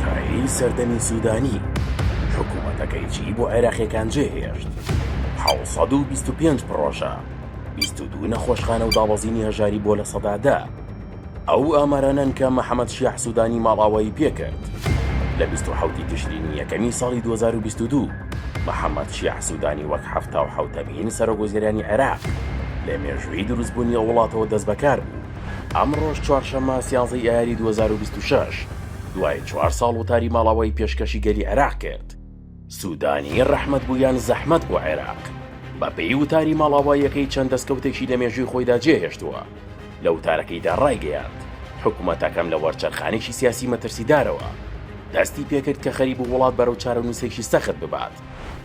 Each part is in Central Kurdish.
کۆتایی سەردەمی سوودانی حکوومەتەکەیی بۆ عێراقیەکان جێهێشت. 725 پرۆژە، 22 نەخۆشخانە و داوەزینی هەژاری بۆ لە سەدادا. ئەو ئامارانن کە مەحەمەد شیاح سوودانی ماڵاوایی پێکرد. لە 27 تشرینی یەکەمی ساڵی 2022 مەحەمەد شیاح سوودانی وەک 77مین سەرۆکوەزیرانی عێراق لە مێژووی دروستبوونی وڵاتەوە دەست بەکار بوو. ئەمڕۆژ چوارشەممە 13 ئایاری 2026 دوای 4 ساڵ وتاری ماڵاوایی پێشکەشی گەلی عێراق کرد. سوودانی ڕەحمەت بوو یان زەحمەت بۆ عێراق بەپێی وتاری ماڵاواییەکەی چەند دەستکەوتێکی لە مێژووی خۆیدا جێهێشتووە. لە وتارەکەیدا ڕایگەیاند حکوومەتەکەم لە وەرچەرخانێکی سیاسی مەترسیدارەوە دەستی پێکرد کە خەریب و وڵات بەرەو چارەنووسێکی سەخت ببات،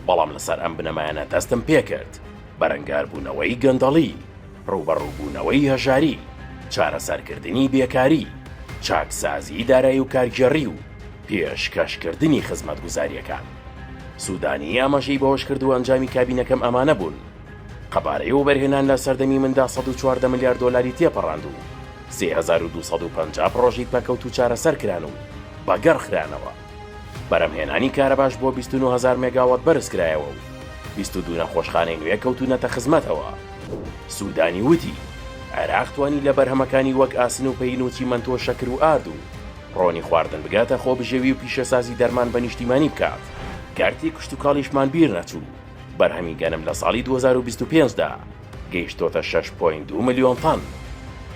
بەڵام لەسەر ئەم بنەمایانە دەستم پێکرد بەرەنگاربوونەوەی گەندەڵی، ڕوبەڕووبوونەوەی هەژاری، چارەسەرکردنی بێکاری، چاکسازی دارایی و کارگێڕی و پێشکەشکردنی خزمەتگوزاریەکان. سوودانی ئاماژەی بەهۆش کرد و ئەنجامی کابینەکەم ئەمانە بوون: قەبارەی و بەرهێنان لە سەردەمی مندا 114 ملیار دۆلاری تێپەڕاند و 3250 پرۆژەی پەکەوت و چارەسەرکران و بەگەڕخرانەوە. بەرەمهێنانی کارەباش بۆ 29000 مێگاوات بەرزکرایەوە و 22 نەخۆشخانەی نوێ کەوتونەتە خزمەتەوە. سوودانی وتی عێراق توانی لە بەرهەمەکانی وەک ئاسن و پەین و چیمەنتۆ شەکر و ئارد و ڕۆنی خواردن بگاتە خۆبژێوی و پیشەسازی دەرمان بە نیشتیمانی بکات. کارتی کشت و کاڵیشمان بیر نەچوو. بەرهەمی گەنم لە ساڵی 2025دا گەیشتۆتە 6.2 ملیۆن تەن.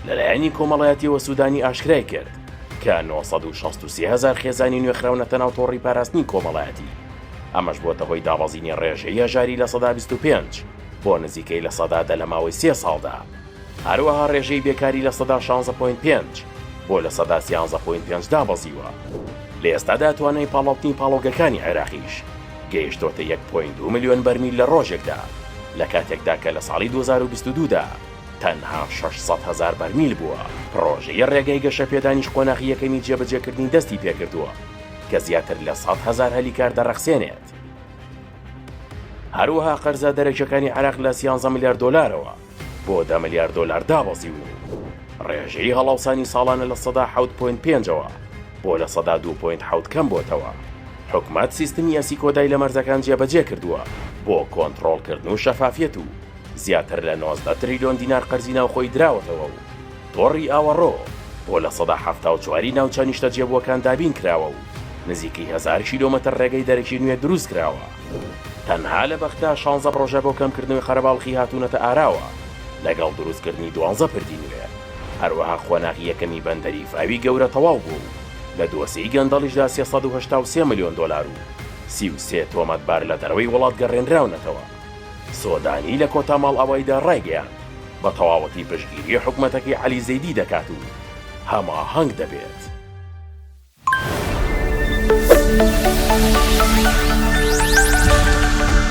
لەلایەنی کۆمەڵایەتیەوە سوودانی ئاشکرای کرد کە 963,000 خێزانی نوێخراونەتە ناو تۆڕی پاراستنی کۆمەڵایەتی. ئەمەش بۆتە هۆی داوەزینی ڕێژەی هەژاری لە سەدا 25 بۆ نزیکەی لە سەدادا لە ماوەی 3 ساڵدا. هەروەها ڕێژەی بێکاری لە سەدا 16.5 بۆ لە سەدا 13.5 دابەزیوە. لە ئێستادا توانای پاڵاوتنی پاڵۆگەکانی عێراقیش گەیشتۆتە 1.2 ملیۆن بەرمیل لە ڕۆژێکدا، لە کاتێکدا کە لە ساڵی 2022دا تەنها 600,000 بەرمیل بووە. پرۆژەی ڕێگەی گەشە پێدانیش قۆناغی یەکەمی جێبەجێکردنی دەستی پێکردووە کە زیاتر لە 100,000 هەلیکار دەڕەخسێنێت. هەروەها قەرزە دەرەکیەکانی عێراق لە 13 ملیار دۆلارەوە بۆ 10 ملیار دۆلار دابەزیون. ڕێژەی هەڵاوسانی ساڵانە لە سەدا 7.5ەوە بۆ لە سەدا 2.7 کەم بۆتەوە. حکومەت سیستمی یاسی کۆدای لە مەرزەکان جێبەجێ کردووە بۆ کۆنتڕۆڵکردن و شەفافیەت و زیاتر لە 19 تریلیۆن دینار قەرزی ناوخۆی دراوەتەوە و تۆڕی ئاوەڕۆ بۆ لە سەدا 74 ناوچە نیشتە جێبووەکان دابین کراوە و نزیکی 1000 کیلۆمەتر ڕێگەی دەرەکی نوێ دروست کراوە. تەنها لە بەختا 16 پرۆژە بۆ کەمکردنەوەی خەرەباڵخی هاتوونەتە ئاراوە لەگەڵ دروستکردنی 12 پردی نوێ. هەروەها خۆناغی یەکەمی بەندەری فاوی گەورە تەواو بوو، لە دۆسەی گەندەڵیشدا 383 ملیۆن دۆلار و 33 تۆمەتبار لە دەرەوەی وڵات گەڕێنراونەتەوە. سۆدانی لە کۆتا ماڵئاواییدا ڕایگەیاند بە تەواوەتی پشتگیری حکوومەتەکەی عەلی زەیدی دەکات و هەماهەنگ دەبێت.